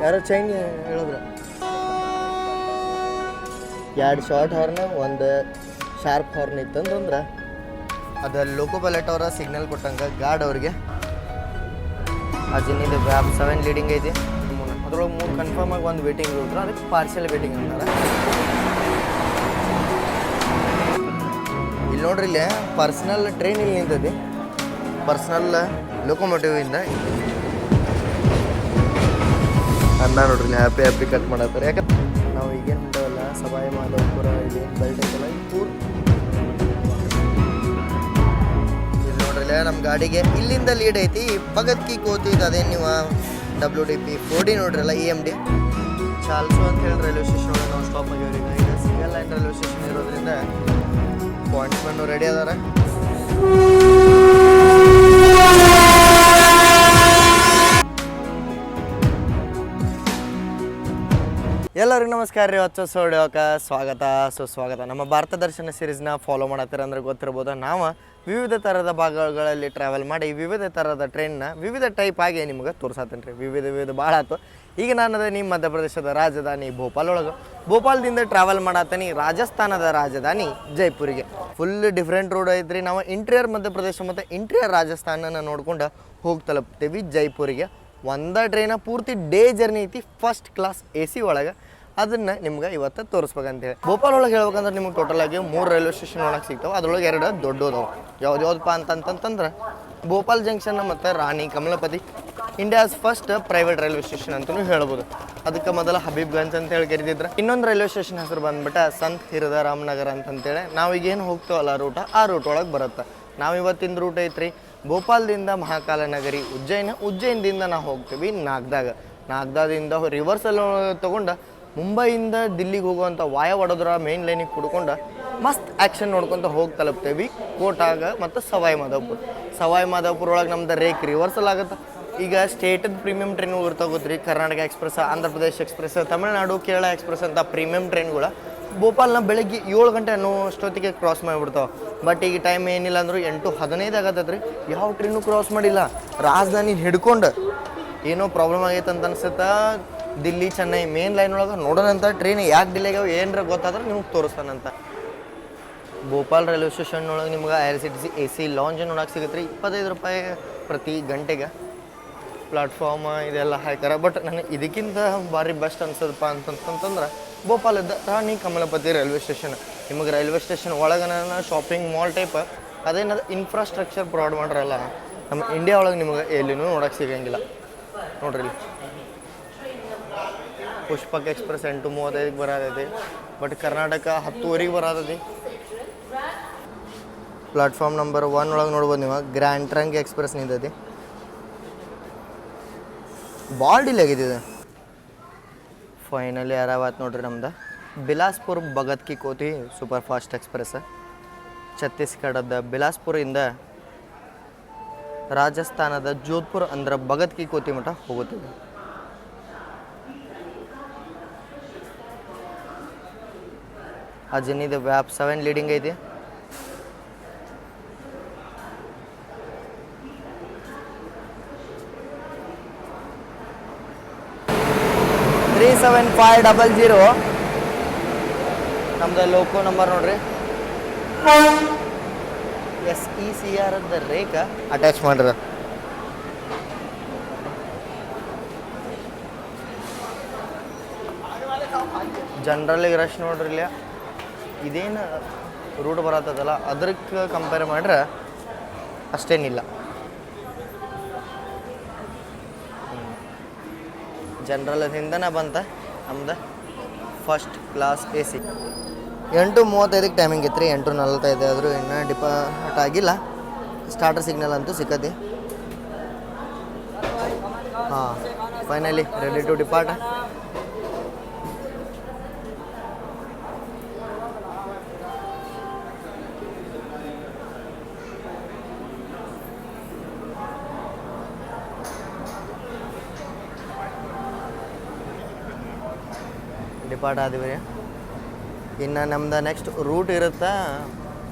ಯಾರೋ ಚೈನ್ ಹೇಳಿದ್ರು 2 short horn ಒಂದು ಶಾರ್ಪ್ ಹಾರ್ನ್ ಇತ್ತಂದ್ರೆ ಅದು ಲೋಕೋ ಪೈಲಟ್ ಅವರ ಸಿಗ್ನಲ್ ಕೊಟ್ಟಂಗೆ ಗಾರ್ಡ್ ಅವ್ರಿಗೆ ಅಜಿನಿದು ವ್ಯಾಪ್ 7 ಲೀಡಿಂಗ್ ಐತಿ. ಅದ್ರೊಳಗೆ 3 ಕನ್ಫರ್ಮ್ ಆಗಿ ಒಂದು ವೇಟಿಂಗ್ ಇರುತ್ತೆ, ಅದಕ್ಕೆ ಪಾರ್ಷಿಯಲ್ ವೇಟಿಂಗ್ ಅಂತಾರೆ. ಇಲ್ಲಿ ನೋಡ್ರಿ, ಇಲ್ಲಿ ಪರ್ಸ್ನಲ್ ಟ್ರೈನ್ ಇಲ್ಲಿ ನಿಂತೈತಿ, ಪರ್ಸ್ನಲ್ ಲೊಕೊಮೋಟಿವ್ ಇಂದ ಅನ್ನ ನೋಡ್ರಿ ಇಲ್ಲಿ ಹ್ಯಾಪಿ ಕಟ್ ಮಾಡತ್ತಾರೆ. ಯಾಕಂದ್ರೆ ನಾವು ಈಗೇನು ಹೊಂಟವಲ್ಲ ಸವಾಯಿ ಮಾಧವಪುರ ಇಲ್ಲಿ ಬೆಲ್ಟ್ ಐತಲ್ಲ ಇಲ್ಲಿ ನೋಡ್ರಿ ನಮ್ಮ ಗಾಡಿಗೆ ಇಲ್ಲಿಂದ ಲೀಡ್ ಐತಿ. ಭಗತ್ ಕಿ ಕೋತಿದ್ದು ಅದೇನು ನೀವು WDP 4D ನೋಡ್ರಲ್ಲ EMD ಚಾಲ್ಸು ಅಂತ ಹೇಳಿ ರೈಲ್ವೆ ಸ್ಟೇಷನ್ ಒಳಗೆ ನಾವು ಸ್ಟಾಪ್ ಆಗ್ಯಾವ್ರಿ. ಈಗ ಸಿಂಗಲ್ ಲೈನ್ ರೈಲ್ವೆ ಸ್ಟೇಷನ್ ಇರೋದ್ರಿಂದ ಪಾಯಿಂಟ್ಸ್ಮನ್ನು ರೆಡಿ ಅದಾರ. ಎಲ್ಲರಿಗೂ ನಮಸ್ಕಾರ ರೀ. ಹೊಚ್ಚ ಹೊಡಿಯೋಕೆ ಸ್ವಾಗತ ಸುಸ್ವಾಗತ. ನಮ್ಮ ಭಾರತ ದರ್ಶನ ಸೀರೀಸ್ನ ಫಾಲೋ ಮಾಡತ್ತೀರ ಅಂದ್ರೆ ಗೊತ್ತಿರ್ಬೋದು. ನಾವು ವಿವಿಧ ಥರದ ಭಾಗಗಳಲ್ಲಿ ಟ್ರಾವೆಲ್ ಮಾಡಿ ವಿವಿಧ ಥರದ ಟ್ರೈನ್ನ ವಿವಿಧ ಟೈಪ್ ಆಗಿ ನಿಮ್ಗೆ ತೋರ್ಸತ್ತೀನಿ ರೀ. ವಿವಿಧ ಭಾಳ ಆಯ್ತು. ಈಗ ನಾನು ನಿಮ್ಮ ಮಧ್ಯಪ್ರದೇಶದ ರಾಜಧಾನಿ ಭೋಪಾಲ್ ಒಳಗೆ ಭೋಪಾಲ್ದಿಂದ ಟ್ರಾವೆಲ್ ಮಾಡತ್ತೀನಿ ರಾಜಸ್ಥಾನದ ರಾಜಧಾನಿ ಜೈಪುರಿಗೆ. ಫುಲ್ ಡಿಫ್ರೆಂಟ್ ರೋಡ್ ಐತ್ರಿ. ನಾವು ಇಂಟೀರಿಯರ್ ಮಧ್ಯಪ್ರದೇಶ ಮತ್ತು ಇಂಟೀರಿಯರ್ ರಾಜಸ್ಥಾನನ ನೋಡ್ಕೊಂಡು ಹೋಗಿ ತಲುಪ್ತೀವಿ ಜೈಪುರಿಗೆ. ಒಂದೇ ಟ್ರೈನ ಪೂರ್ತಿ ಡೇ ಜರ್ನಿ ಐತಿ, ಫಸ್ಟ್ ಕ್ಲಾಸ್ AC ಒಳಗೆ. ಅದನ್ನು ನಿಮ್ಗೆ ಇವತ್ತು ತೋರಿಸ್ಬೇಕಂತೇಳಿ. ಭೋಪಾಲ್ ಒಳಗೆ ಹೇಳ್ಬೇಕಂದ್ರೆ ನಿಮ್ಗೆ ಟೋಟಲ್ ಆಗಿ 3 ರೈಲ್ವೆ ಸ್ಟೇಷನ್ ಒಳಗೆ ಸಿಗ್ತಾವೆ. ಅದ್ರೊಳಗೆ 2 ದೊಡ್ಡದವು. ಯಾವುದಪ್ಪ ಅಂತಂತಂದ್ರೆ ಭೋಪಾಲ್ ಜಂಕ್ಷನ್ ಮತ್ತು Rani Kamlapati, India's first private railway station ಅಂತಲೂ ಹೇಳ್ಬೋದು. ಅದಕ್ಕೆ ಮೊದಲ ಹಬೀಬ್ಗಂಜ್ ಅಂತ ಹೇಳಿ ಕರೀತಿದ್ರೆ. ಇನ್ನೊಂದು ರೈಲ್ವೆ ಸ್ಟೇಷನ್ ಹೆಸರು ಬಂದ್ಬಿಟ್ಟು ಸಂತ್ ಹಿರದ ರಾಮನಗರ ಅಂತಂತೇಳಿ. ನಾವೀಗೇನು ಹೋಗ್ತೇವಲ್ಲ ರೂಟ, ಆ ರೂಟ್ ಒಳಗೆ ಬರುತ್ತೆ. ನಾವು ಇವತ್ತಿನ ರೂಟ್ ಐತ್ರಿ ಭೋಪಾಲ್ದಿಂದ ಮಹಾಕಾಲ ನಗರಿ ಉಜ್ಜೈನದಿಂದ ನಾವು ಹೋಗ್ತೀವಿ ನಾಗ್ದಾದಿಂದ ರಿವರ್ಸಲ್ಲಿ ತೊಗೊಂಡು ಮುಂಬೈಯಿಂದ ದಿಲ್ಲಿಗೆ ಹೋಗುವಂಥ ವಾಯ ವಡೋದರ ಮೇನ್ ಲೈನಿಗೆ ಕುಡ್ಕೊಂಡು ಮಸ್ತ್ ಆ್ಯಕ್ಷನ್ ನೋಡ್ಕೊತ ಹೋಗಿ ತಲುಪ್ತೇವೆ ಕೋಟಾಗ ಮತ್ತು ಸವಾಯಿ ಮಾಧವಪುರ ಒಳಗೆ ನಮ್ದು ರೇಕ್ ರಿವರ್ಸಲ್ ಆಗುತ್ತೆ. ಈಗ ಸ್ಟೇಟದ ಪ್ರೀಮಿಯಂ ಟ್ರೈನ್ ಇರ್ತಾಗೋದ್ರಿ. Karnataka express, Andhra Pradesh express, Tamil Nadu Kerala express ಅಂತ ಪ್ರೀಮಿಯಂ ಟ್ರೈನ್ಗಳು ಭೋಪಾಲ್ನ ಬೆಳಗ್ಗೆ 7 ಗಂಟೆ ಅನ್ನೋ ಅಷ್ಟೊತ್ತಿಗೆ ಕ್ರಾಸ್ ಮಾಡಿಬಿಡ್ತಾವೆ. ಬಟ್ ಈಗ ಟೈಮ್ ಏನಿಲ್ಲ ಅಂದರೂ 8:15 ಆಗತ್ತೈತೆ ರೀ. ಯಾವ ಟ್ರೈನು ಕ್ರಾಸ್ ಮಾಡಿಲ್ಲ. ರಾಜಧಾನಿ ಹಿಡ್ಕೊಂಡು ಏನೋ ಪ್ರಾಬ್ಲಮ್ ಆಗೈತೆ ಅಂತ ಅನ್ಸುತ್ತೆ. ದಿಲ್ಲಿ ಚೆನ್ನೈ ಮೇನ್ ಲೈನ್ ಒಳಗೆ ನೋಡೋಣಂತ ಟ್ರೈನ್ ಯಾಕೆ ಡಿಲೇ ಆಗ್ಯಾವ ಏನರ ಗೊತ್ತಾದ್ರೆ ನಿಮ್ಗೆ ತೋರಿಸ್ತಾನಂತ. ಭೋಪಾಲ್ ರೈಲ್ವೆ ಸ್ಟೇಷನ್ ಒಳಗೆ ನಿಮ್ಗೆ IRCTC AC ಲಾಂಜ್ ನೋಡೋಕೆ ಸಿಗುತ್ತೆ ರೀ. 25 ರೂಪಾಯಿ ಪ್ರತಿ ಗಂಟೆಗೆ. ಪ್ಲಾಟ್ಫಾರ್ಮ್ ಇದೆಲ್ಲ ಹಾಕ್ಯಾರ. ಬಟ್ ನನಗೆ ಇದಕ್ಕಿಂತ ಭಾರಿ ಬೆಸ್ಟ್ ಅನ್ಸದಪ್ಪ ಅಂತಂತಂದ್ರೆ ಭೋಪಾಲದ ರಾಣಿ ಕಮಲಪತಿ ರೈಲ್ವೆ ಸ್ಟೇಷನ್. ನಿಮಗೆ ರೈಲ್ವೆ ಸ್ಟೇಷನ್ ಒಳಗನ ಶಾಪಿಂಗ್ ಮಾಲ್ ಟೈಪ್ ಅದೇನದು ಇನ್ಫ್ರಾಸ್ಟ್ರಕ್ಚರ್ ಪ್ರೊವೈಡ್ ಮಾಡ್ರಲ್ಲ ನಮ್ಮ ಇಂಡಿಯಾ ಒಳಗೆ ನಿಮಗೆ ಎಲ್ಲಿನೂ ನೋಡೋಕೆ ಸಿಗಂಗಿಲ್ಲ. ನೋಡ್ರಿ ಇಲ್ಲಿ ಪುಷ್ಪಕ್ ಎಕ್ಸ್ಪ್ರೆಸ್ 8:35 ಬರೋದೈತಿ. ಬಟ್ ಕರ್ನಾಟಕ 10:00 ಬರೋದೈತಿ. ಪ್ಲಾಟ್ಫಾರ್ಮ್ ನಂಬರ್ 1 ಒಳಗೆ ನೋಡ್ಬೋದು ನೀವು ಗ್ರ್ಯಾಂಡ್ ಟ್ರಂಕ್ ಎಕ್ಸ್ಪ್ರೆಸ್ ನಿಂತೈತಿ. ಭಾಳ ಡಿಲೇ ಆಗಿದೆ. ಫೈನಲಿ ಅರಾವತ್ ನೋಡ್ರಿ ನಮ್ದು ಬಿಲಾಸ್ಪುರ್ ಭಗತ್ ಕಿ ಕೋತಿ ಸೂಪರ್ ಫಾಸ್ಟ್ ಎಕ್ಸ್ಪ್ರೆಸ್. ಛತ್ತೀಸ್ಗಢದ ಬಿಲಾಸ್ಪುರಿಂದ ರಾಜಸ್ಥಾನದ ಜೋಧ್ಪುರ್ ಅಂದ್ರೆ ಭಗತ್ ಕಿ ಕೋತಿ ಮಠ ಹೋಗುತ್ತೀವಿ. ಅಜಿನಿದು ವ್ಯಾಪ್ 7 ಲೀಡಿಂಗ್ ಐತಿ. $37500 ನಮ್ದು ಲೋಕೋ ನಂಬರ್ ನೋಡ್ರಿ. SECR ಅದ ರೇಖ ಅಟ್ಯಾಚ್ ಮಾಡ್ರ. ಜನರಲ್ಲಿಗೆ ರಶ್ ನೋಡ್ರಿ. ಇಲ್ಲ ಇದೇನು ರೂಟ್ ಬರತ್ತದಲ್ಲ ಅದಕ್ಕೆ ಕಂಪೇರ್ ಮಾಡ್ರೆ ಅಷ್ಟೇನಿಲ್ಲ. ಜನರಲ್ದಿಂದನೇ ಬಂತ ನಮ್ದು ಫಸ್ಟ್ ಕ್ಲಾಸ್ AC. 8:35 ಟೈಮಿಂಗ್ ಇತ್ತು ರೀ. 8:45 ಆದರೂ ಇನ್ನೂ ಡಿಪಾರ್ಟ್ ಆಗಿಲ್ಲ. ಸ್ಟಾರ್ಟರ್ ಸಿಗ್ನಲ್ ಅಂತೂ ಸಿಕ್ಕತಿ. ಹಾಂ, finally ready to depart. Depart ಆದಿವಿ. ಇನ್ನು ನಮ್ದು ನೆಕ್ಸ್ಟ್ ರೂಟ್ ಇರುತ್ತೆ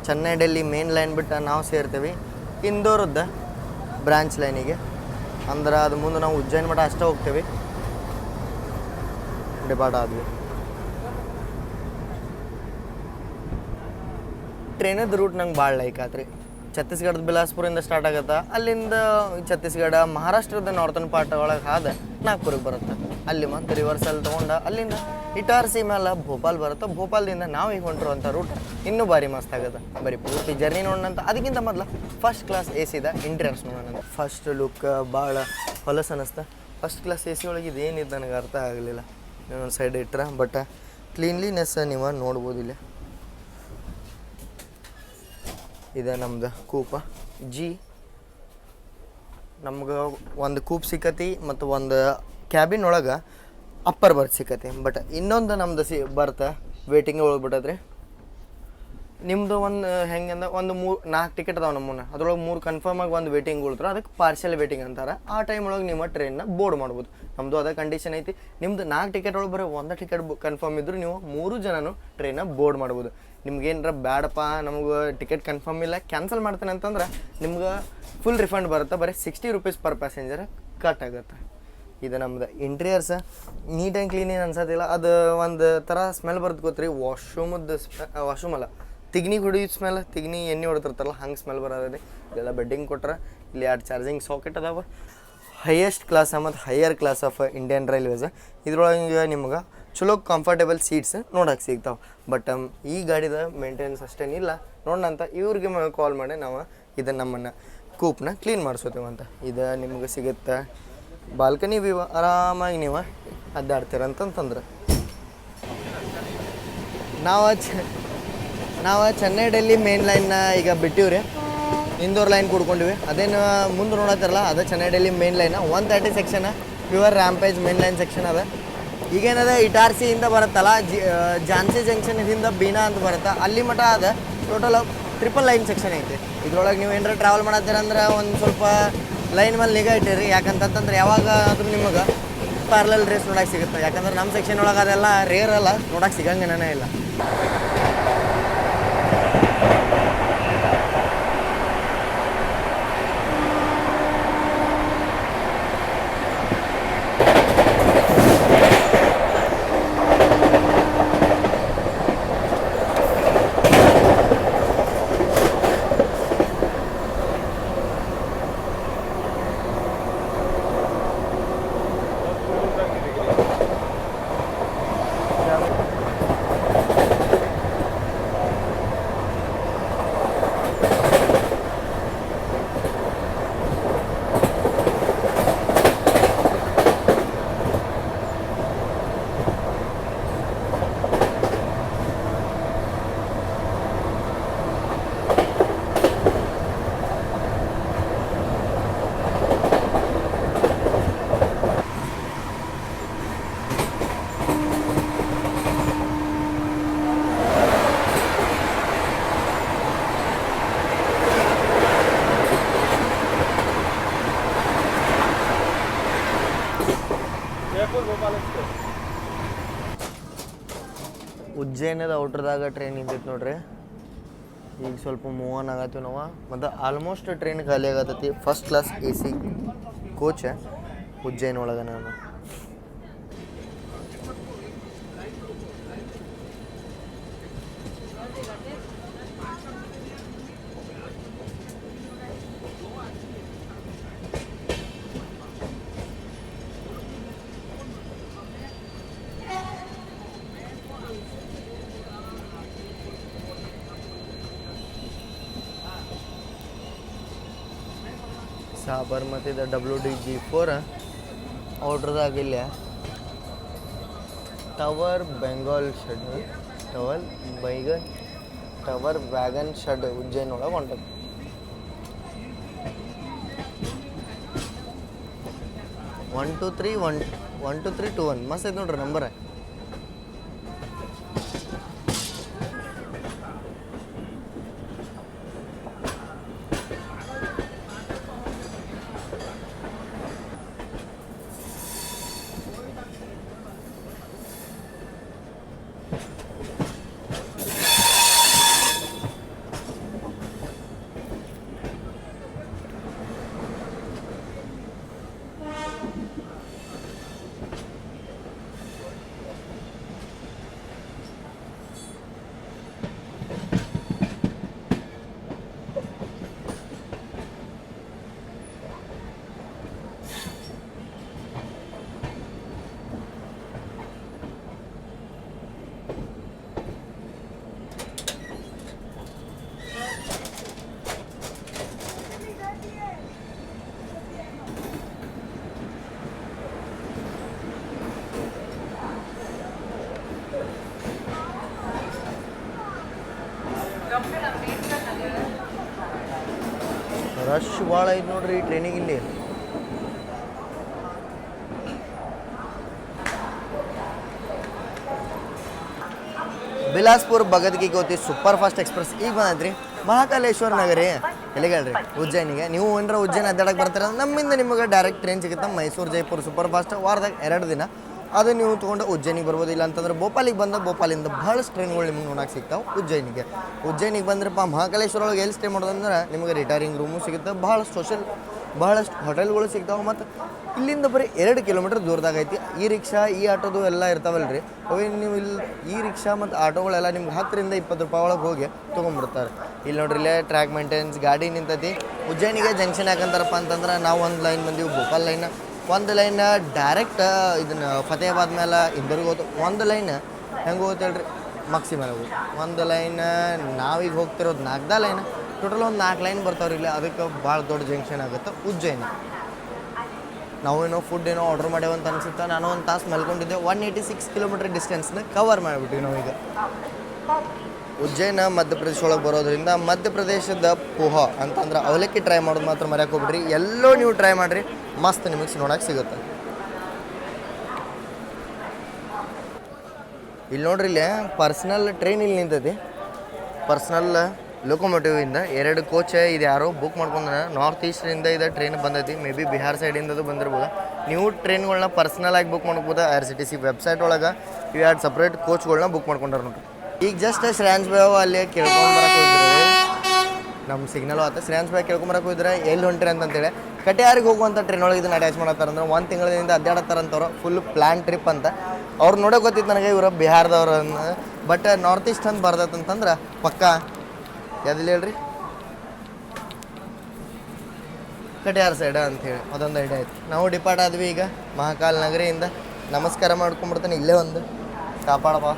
ಚೆನ್ನೈ ಡೆಲ್ಲಿ ಮೇನ್ ಲೈನ್ ಬಿಟ್ಟು ನಾವು ಸೇರ್ತೀವಿ ಇಂದೋರದ ಬ್ರಾಂಚ್ ಲೈನಿಗೆ. ಅಂದ್ರೆ ಅದು ಮುಂದೆ ನಾವು ಉಜ್ಜಯಿನಿ ಮಠ ಅಷ್ಟೇ ಹೋಗ್ತೀವಿ. ಡಿಪಾರ್ಟ್ ಆದ್ವಿ. ಟ್ರೈನದ ರೂಟ್ ನಂಗೆ ಭಾಳ ಲೈಕ್ ಆತ್ರಿ. ಛತ್ತೀಸ್ಗಢದ ಬಿಲಾಸ್ಪುರಿಂದ ಸ್ಟಾರ್ಟ್ ಆಗುತ್ತೆ, ಅಲ್ಲಿಂದ ಛತ್ತೀಸ್ಗಢ ಮಹಾರಾಷ್ಟ್ರದ ನಾರ್ತನ್ ಪಾರ್ಟ್ ಒಳಗೆ ಹಾದ ನಾಗ್ಪುರಿಗೆ ಬರುತ್ತೆ. ಅಲ್ಲಿ ಮತ್ತು ರಿವರ್ಸಲ್ಲಿ ತೊಗೊಂಡು ಅಲ್ಲಿಂದ ಇಟಾರ್ಸಿ ಮೇಲೆ ಭೋಪಾಲ್ ಬರುತ್ತೆ. ಭೋಪಾಲ್ದಿಂದ ನಾವು ಈಗ ಹೊಂಟಿರುವಂಥ ರೂಟ್ ಇನ್ನೂ ಭಾರಿ ಮಸ್ತ್ ಆಗುತ್ತೆ. ಬರೀ ಪೂರ್ತಿ ಜರ್ನಿ ನೋಡೋಣಂತ. ಅದಕ್ಕಿಂತ ಮೊದಲು ಫಸ್ಟ್ ಕ್ಲಾಸ್ ಎ ಸಿದ ಇಂಟೀರಿಯರ್ಸ್ ನೋಡೋಣ. ಫಸ್ಟ್ ಲುಕ್ ಭಾಳ ಹೊಲಸು ಅನ್ನಿಸ್ತಾ. ಫಸ್ಟ್ ಕ್ಲಾಸ್ ಎ ಸಿ ಒಳಗೆ ಇದೇನಿದ್ದು ನನಗೆ ಅರ್ಥ ಆಗಲಿಲ್ಲ. ಇನ್ನೊಂದು ಸೈಡ್ ಇಟ್ಟರೆ ಬಟ್ ಕ್ಲೀನ್ಲಿನೆಸ್ ನೀವು ನೋಡ್ಬೋದು. ಇಲ್ಲಿ ಇದೆ ನಮ್ದು ಕೂಪ ಜಿ. ನಮ್ಗೆ ಒಂದು ಕೂಪ್ ಸಿಕ್ಕತಿ ಮತ್ತು ಒಂದು ಕ್ಯಾಬಿನ್ ಒಳಗೆ ಅಪ್ಪರ್ ಬರ್ತ್ ಸಿಕ್ಕತಿ. ಬಟ್ ಇನ್ನೊಂದು ನಮ್ದು ಬರ್ತ ವೇಟಿಂಗ್ ಒಳಗೆ ಬಿಟ್ಟದ್ರಿ. ನಿಮ್ಮದು ಒಂದು ಹೆಂಗೆ ಅಂದ್ರೆ ಒಂದು 4 ಟಿಕೆಟ್ ಅದಾವೆ ನಮ್ಮನ್ನ, ಅದ್ರೊಳಗೆ 3 ಕನ್ಫರ್ಮ್ ಆಗಿ ಒಂದು ವೇಟಿಂಗ್ ಉಳ್ತಾರೆ. ಅದಕ್ಕೆ ಪಾರ್ಷಲ್ ವೇಟಿಂಗ್ ಅಂತಾರೆ. ಆ ಟೈಮ್ ಒಳಗೆ ನಿಮ್ಮ ಟ್ರೈನ್ನ ಬೋರ್ಡ್ ಮಾಡ್ಬೋದು. ನಮ್ಮದು ಅದೇ ಕಂಡೀಷನ್ ಐತಿ. ನಿಮ್ದು 4 ಟಿಕೆಟ್ ಒಳಗೆ ಬರೀ 1 ಟಿಕೆಟ್ ಕನ್ಫರ್ಮ್ ಇದ್ದರೂ ನೀವು 3 ಜನನು ಟ್ರೈನ್ನ ಬೋರ್ಡ್ ಮಾಡ್ಬೋದು. ನಿಮ್ಗೇನಾರ ಬ್ಯಾಡಪ್ಪ ನಮಗೆ ಟಿಕೆಟ್ ಕನ್ಫರ್ಮ್ ಇಲ್ಲ ಕ್ಯಾನ್ಸಲ್ ಮಾಡ್ತೇನೆ ಅಂತಂದ್ರೆ ನಿಮ್ಗೆ ಫುಲ್ ರಿಫಂಡ್ ಬರುತ್ತೆ. ಬರೀ 60 ರೂಪೀಸ್ ಪರ್ ಪ್ಯಾಸೆಂಜರ್ ಕಟ್ ಆಗುತ್ತೆ. ಇದು ನಮ್ದು ಇಂಟೀರಿಯರ್ಸ್ ನೀಟ್ ಆ್ಯಂಡ್ ಕ್ಲೀನ್ ಏನು ಅನ್ಸೋದಿಲ್ಲ. ಅದು ಒಂದು ಥರ ಸ್ಮೆಲ್ ಬರುತ್ತೆ ಗೊತ್ತ್ರಿ. ವಾಶ್ರೂಮ್ ಅಲ್ಲ, ತಿಗ್ನಿಗೆ ಹೊಡಿಯೋದು ಸ್ಮೆಲ್. ತಿಗ್ನಿ ಎಣ್ಣೆ ಹೊಡ್ತಿರ್ತಾರಲ್ಲ ಹಂಗೆ ಸ್ಮೆಲ್ ಬರೋದ್ರಿ. ಇದೆಲ್ಲ ಬೆಡ್ಡಿಂಗ್ ಕೊಟ್ರೆ ಇಲ್ಲಿ 2 ಚಾರ್ಜಿಂಗ್ ಸಾಕೆಟ್ ಅದಾವೆ. ಹೈಯೆಸ್ಟ್ ಕ್ಲಾಸ್ ಮತ್ತು higher class of Indian railways. ಇದ್ರೊಳಗೆ ನಿಮ್ಗೆ ಚಲೋ ಕಂಫರ್ಟೇಬಲ್ ಸೀಟ್ಸ್ ನೋಡೋಕೆ ಸಿಗ್ತಾವೆ. ಬಟ್ ಈ ಗಾಡಿದ ಮೇಂಟೆನೆನ್ಸ್ ಅಷ್ಟೇನಿಲ್ಲ. ನೋಡೋಣಂತ ಇವ್ರಿಗೆ ಕಾಲ್ ಮಾಡಿ ನಾವು ಇದನ್ನು ನಮ್ಮನ್ನು ಕೂಪ್ನ ಕ್ಲೀನ್ ಮಾಡಿಸೋತೀವಂತ. ಇದು ನಿಮ್ಗೆ ಸಿಗುತ್ತೆ. ಬಾಲ್ಕನಿ ವ್ಯೂ ಆರಾಮಾಗಿ ನೀವು ಅಡ್ಡಾಡ್ತೀರಂತಂದ್ರೆ ನಾವು ಚೆನ್ನೈ ಡೆಲ್ಲಿ ಮೇನ್ ಲೈನ್ನ ಈಗ ಬಿಟ್ಟಿವ್ರಿ. ಇಂದೋರ್ ಲೈನ್ ಕುಡ್ಕೊಂಡಿವಿ. ಅದೇನು ಮುಂದೆ ನೋಡತ್ತಿರಲ್ಲ ಅದೇ Chennai Delhi main line 130 section pure rampage main line section ಅದ. ಈಗೇನದ ಇಟಾರ್ಸಿಯಿಂದ ಬರುತ್ತಲ್ಲ ಝಾನ್ಸಿ ಜಂಕ್ಷನ್ ಹಿಂದ ಬೀನಾ ಅಂತ ಬರುತ್ತೆ. ಅಲ್ಲಿ ಮಠ ಅದ ಟೋಟಲ್ 3 ಲೈನ್ ಸೆಕ್ಷನ್ ಐತಿ. ಇದ್ರೊಳಗೆ ನೀವು ಏನಾರ ಟ್ರಾವೆಲ್ ಮಾಡತ್ತೀರಂದ್ರೆ ಒಂದು ಸ್ವಲ್ಪ ಲೈನ್ ಮೇಲೆ ನಿಗಾ ಇಟ್ಟಿರಿ. ಯಾಕಂತಂದ್ರೆ ಯಾವಾಗ ಆದ್ರೂ ನಿಮಗೆ ಪ್ಯಾರಲಲ್ ರೇಸ್ ನೋಡೋಕೆ ಸಿಗುತ್ತೆ. ಯಾಕಂದ್ರೆ ನಮ್ಮ ಸೆಕ್ಷನ್ ಒಳಗೆ ಅದೆಲ್ಲ ರೇರ್ ಅಲ್ಲ, ನೋಡೋಕೆ ಸಿಗಂಗೇನೇ ಇಲ್ಲ. ಉಜ್ಜಯಿನದ ಔಟ್ರದಾಗ ಟ್ರೈನ್ ನಿಂತೈತೆ ನೋಡ್ರಿ. ಈಗ ಸ್ವಲ್ಪ ಮೂವ್ ಆನ್ ಆಗತ್ತೀವಿ ನಾವು. ಮತ್ತು ಆಲ್ಮೋಸ್ಟ್ ಟ್ರೈನ್ ಖಾಲಿ ಆಗತ್ತೈತಿ. First class A C coach Ujjain ಒಳಗೆ ನಾನು. ಸಾಬರ್ಮತಿದ WDG4 ಔಟ್ರದಾಗಿಲ್ಲ. Tower Bengal shed, tower wagon shed Ujjain ಒಳಗೆ ಹೊಂಟದ. ಒನ್ ಟು ತ್ರೀ 2 1 ಮಸ್ತ್ ಐತೆ ನೋಡ್ರಿ ನಂಬರ್. ರಶ್ ಭಾಳ ಐತೆ ನೋಡ್ರಿ ಈ ಟ್ರೈನಿಗೆ ಇಲ್ಲಿ. ಬಿಲಾಸ್ಪುರ್ ಭಗತ್ ಕಿ ಕೋತಿ ಸೂಪರ್ ಫಾಸ್ಟ್ ಎಕ್ಸ್ಪ್ರೆಸ್ ಈಗ ಬಂದೈತ್ರಿ. ಮಹಾಕಾಲೇಶ್ವರ ನಗರಿ ಎಲ್ಲಿಗೆ ಹೇಳ್ರಿ ಉಜ್ಜಯಿನಿಗೆ. ನೀವು ಏನಾರ ಉಜ್ಜಯಿನಿ ಅಡ್ಡಾಡಕ್ಕೆ ಬರ್ತೀರ ನಮ್ಮಿಂದ ನಿಮಗೆ ಡೈರೆಕ್ಟ್ ಟ್ರೈನ್ ಸಿಗುತ್ತೆ ಮೈಸೂರು ಜೈಪುರ್ ಸೂಪರ್ ಫಾಸ್ಟ್ ವಾರದಾಗ 2 ದಿನ. ಅದು ನೀವು ತೊಗೊಂಡು ಉಜ್ಜಯಿನಿಗೆ ಬರ್ಬೋದು. ಇಲ್ಲ ಅಂತಂದ್ರೆ ಭೋಪಾಲಿಗೆ ಬಂದು ಭೋಪಾಲಿಂದ ಭಾಳಷ್ಟು ಟ್ರೈನ್ಗಳು ನಿಮ್ಗೆ ನೋಡಕ್ಕೆ ಸಿಗ್ತಾವೆ ಉಜ್ಜಯಿನಿಗೆ ಬಂದ್ರಪ್ಪ ಮಹಾಕಾಲೇಶ್ವರ ಒಳಗೆ ಎಲ್ಲಿ ಸ್ಟೇ ಮಾಡೋದಂದ್ರೆ ನಿಮಗೆ ರಿಟೈರಿಂಗ್ ರೂಮು ಸಿಗುತ್ತೆ. ಭಾಳಷ್ಟು ಹೋಟೆಲ್ಗಳು ಸಿಗ್ತಾವೆ. ಮತ್ತು ಇಲ್ಲಿಂದ ಬರೀ 2 ಕಿಲೋಮೀಟ್ರ್ ದೂರದಾಗ ಐತಿ. ಈ ರಿಕ್ಷಾ ಈ ಆಟೋದು ಎಲ್ಲ ಇರ್ತಾವಲ್ಲ ರೀ, ಅವೇನು ನೀವು ಇಲ್ಲಿ ಈ ರಿಕ್ಷಾ ಮತ್ತು ಆಟೋಗಳೆಲ್ಲ ನಿಮ್ಗೆ 10ರಿಂದ 20 ರೂಪಾಯಿ ಒಳಗೆ ಹೋಗಿ ತೊಗೊಂಡ್ಬಿಡ್ತಾರೆ. ಇಲ್ಲಿ ನೋಡ್ರಿ ಇಲ್ಲೇ ಟ್ರ್ಯಾಕ್ ಮೇಂಟೆನೆನ್ಸ್ ಗಾಡಿ ನಿಂತೈತಿ. ಉಜ್ಜಯಿನಿಗೆ ಜಂಕ್ಷನ್ ಯಾಕಂತಾರಪ್ಪ ಅಂತಂದ್ರೆ ನಾವು ಒಂದು ಲೈನ್ ಬಂದೀವಿ ಭೋಪಾಲ್ ಲೈನ್, ಒಂದು ಲೈನ್ ಡೈರೆಕ್ಟ್ ಇದನ್ನು ಫತೇಹಾಬಾದ್ ಮೇಲೆ ಇಂದರ್ಗೆ ಹೋಗ್ತು, ಒಂದು ಲೈನ್ ಹೆಂಗೆ ಹೋಗುತ್ತೆ ಹೇಳ್ರಿ ಮಕ್ಸಿ ಮೇಲೆ ಹೋಗಿ, ಒಂದು ಲೈನ್ ನಾವೀಗ ಹೋಗ್ತಿರೋದು 4ನೇ ಲೈನ್. ಟೋಟಲ್ ಒಂದು 4 ಲೈನ್ ಬರ್ತಾವ್ರಿ ಇಲ್ಲಿ. ಅದಕ್ಕೆ ಭಾಳ ದೊಡ್ಡ ಜಂಕ್ಷನ್ ಆಗುತ್ತೆ ಉಜ್ಜಯಿನಿ. ನಾವೇನೋ ಫುಡ್ ಏನೋ ಆರ್ಡ್ರ್ ಮಾಡ್ಯಾವ ಅಂತ ಅನಿಸುತ್ತೆ. ನಾನು ಒಂದು ತಾಸು ಮಲ್ಕೊಂಡಿದ್ದೆ. 186 ಕಿಲೋಮೀಟ್ರ್ ಡಿಸ್ಟೆನ್ಸ್ನ ಕವರ್ ಮಾಡಿಬಿಟ್ಟಿವಿ ನಾವೀಗ. ಉಜ್ಜಯಿನ ಮಧ್ಯಪ್ರದೇಶ ಒಳಗೆ ಬರೋದ್ರಿಂದ ಮಧ್ಯಪ್ರದೇಶದ ಪೋಹಾ ಅಂತಂದ್ರೆ ಅವಲಕ್ಕಿ ಟ್ರೈ ಮಾಡೋದು ಮಾತ್ರ ಮರ್ಯಾಕೆ ಹೋಗ್ಬಿಡ್ರಿ. ಎಲ್ಲೋ ನೀವು ಟ್ರೈ ಮಾಡಿರಿ, ಮಸ್ತ್ ನಿಮಗೆ ನೋಡೋಕೆ ಸಿಗುತ್ತೆ. ಇಲ್ಲಿ ನೋಡ್ರಿ ಇಲ್ಲೇ ಪರ್ಸ್ನಲ್ ಟ್ರೈನ್ ಇಲ್ಲಿ ನಿಂತೈತಿ. ಪರ್ಸ್ನಲ್ ಲೊಕೊಮೋಟಿವಿಂದ 2 ಕೋಚ್ ಇದು ಯಾರೋ ಬುಕ್ ಮಾಡ್ಕೊಂಡ ನಾರ್ತ್ ಈಸ್ಟಿಂದ ಇದು ಟ್ರೈನ್ ಬಂದೈತಿ. ಮೇ ಬಿ ಬಿಹಾರ್ ಸೈಡಿಂದದು ಬಂದಿರ್ಬೋದು. ನೀವು ಟ್ರೈನ್ಗಳನ್ನ ಪರ್ಸ್ನಲ್ ಆಗಿ ಬುಕ್ ಮಾಡ್ಬೋದು. IRCTC ವೆಬ್ಸೈಟ್ ಒಳಗೆ ಇವು 2 ಸಪ್ರೇಟ್ ಕೋಚ್ಗಳನ್ನ ಬುಕ್ ಮಾಡ್ಕೊಂಡಾರ ನೋಡ್ರಿ. ಈಗ ಜಸ್ಟ್ ಶ್ರೇಯಾಂಶ್ ಬಾಯ್ ಅಲ್ಲಿ ಕೇಳ್ಕೊಂಡು ಬರಕ್ಕೆ ಹೋಗಿದ್ರಿ. ನಮ್ಮ ಸಿಗ್ನಲ್ ಆತ ಶ್ರೇಯಾಂಶ್ ಬಾಯ್ ಕೇಳ್ಕೊಂಬರಕ್ಕೆ ಹೋಗಿದ್ರೆ ಎಲ್ಲಿ ಹೊಂಟ್ರಿ ಅಂತೇಳಿ. ಕಟಿಯಾರಿಗೆ ಹೋಗುವಂಥ ಟ್ರೈನ್ ಒಳಗೆ ಇದನ್ನು ಅಟ್ಯಾಚ್ ಮಾಡತ್ತಾರಂದ್ರೆ 1 ತಿಂಗಳಿಂದ ಅಡ್ಡಾಡತ್ತಾರಂತವ್ರು. ಫುಲ್ ಪ್ಲ್ಯಾನ್ ಟ್ರಿಪ್ ಅಂತ ಅವ್ರು ನೋಡೋಕೆ ಗೊತ್ತಿತ್ತು ನನಗೆ ಇವರು ಬಿಹಾರದವ್ರು. ಬಟ್ ನಾರ್ತ್ ಈಸ್ಟ್ ಅಂತ ಬರ್ದತ್ತಂತಂದ್ರೆ ಪಕ್ಕ ಯಾವ್ದಿಲ್ಲ ಹೇಳ್ರಿ ಕಟಿಯಾರ್ ಸೈಡ ಅಂಥೇಳಿ ಅದೊಂದು ಐಡಿಯಾ ಆಯ್ತು. ನಾವು ಡಿಪಾರ್ಟ್ ಆದ್ವಿ ಈಗ ಮಹಾಕಾಲ್ ನಗರಿಯಿಂದ. ನಮಸ್ಕಾರ ಮಾಡ್ಕೊಂಡ್ಬಿಡ್ತಾನೆ ಇಲ್ಲೇ ಒಂದು ಕಾಪಾಡಪ್ಪ.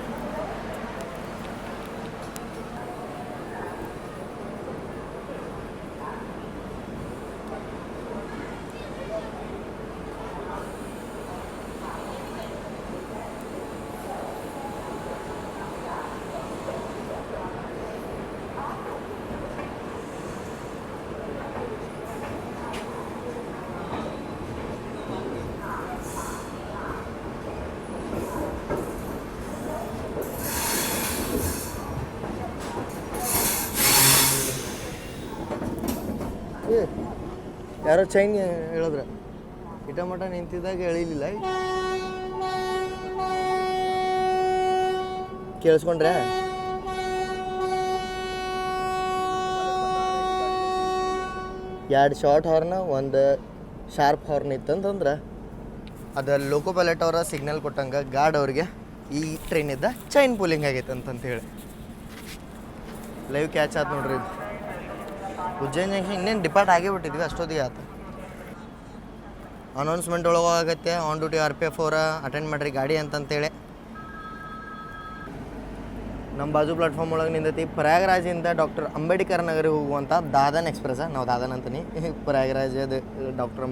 ಯಾರೋ ಚೈನ್ ಹೇಳಿದ್ರೆ ಇಟಮಟ ನಿಂತಿದ್ದಾಗ ಎಳಿಲಿಲ್ಲ. ಕೇಳಿಸ್ಕೊಂಡ್ರೆ ಎರಡು ಶಾರ್ಟ್ ಹಾರ್ನ ಒಂದು ಶಾರ್ಪ್ ಹಾರ್ನ್ ಇತ್ತಂತಂದ್ರೆ ಅದು ಲೋಕೋ ಪೈಲಟ್ ಅವರ ಸಿಗ್ನಲ್ ಕೊಟ್ಟಂಗೆ ಗಾರ್ಡ್ ಅವ್ರಿಗೆ ಈ ಟ್ರೈನಿದ್ದ ಚೈನ್ ಪೂಲಿಂಗ್ ಆಗೈತೆ ಅಂತಂತೇಳಿ ಲೈವ್ ಕ್ಯಾಚ್ ಆಯ್ತು ನೋಡ್ರಿ. ಇದು ಉಜ್ಜಯಿನಿ ಜಂಕ್ಷನ್ ಇನ್ನೇನು ಡಿಪಾರ್ಟ್ ಆಗೇ ಬಿಟ್ಟಿದ್ವಿ ಅಷ್ಟೊತ್ತಿಗೆ ಆಯ್ತು. ಅನೌನ್ಸ್ಮೆಂಟ್ ಒಳಗೆ ಆಗತ್ತೆ ಆನ್ ಡ್ಯೂಟಿ RPF ಅವರ ಅಟೆಂಡ್ ಮಾಡಿರಿ ಗಾಡಿ ಅಂತಂತೇಳಿ. ನಮ್ಮ ಬಾಜು ಪ್ಲಾಟ್ಫಾರ್ಮ್ ಒಳಗೆ ನಿಂತೈತಿ ಪ್ರಯಾಗರಾಜಿಂದ ಡಾಕ್ಟರ್ ಅಂಬೇಡ್ಕರ್ ನಗರಿಗೆ ಹೋಗುವಂಥ ದಾದನ್ ಎಕ್ಸ್ಪ್ರೆಸ್. ನಾವು ದಾದನ್ ಅಂತೀನಿ, ಪ್ರಯಾಗರಾಜದ ಡಾಕ್ಟರ್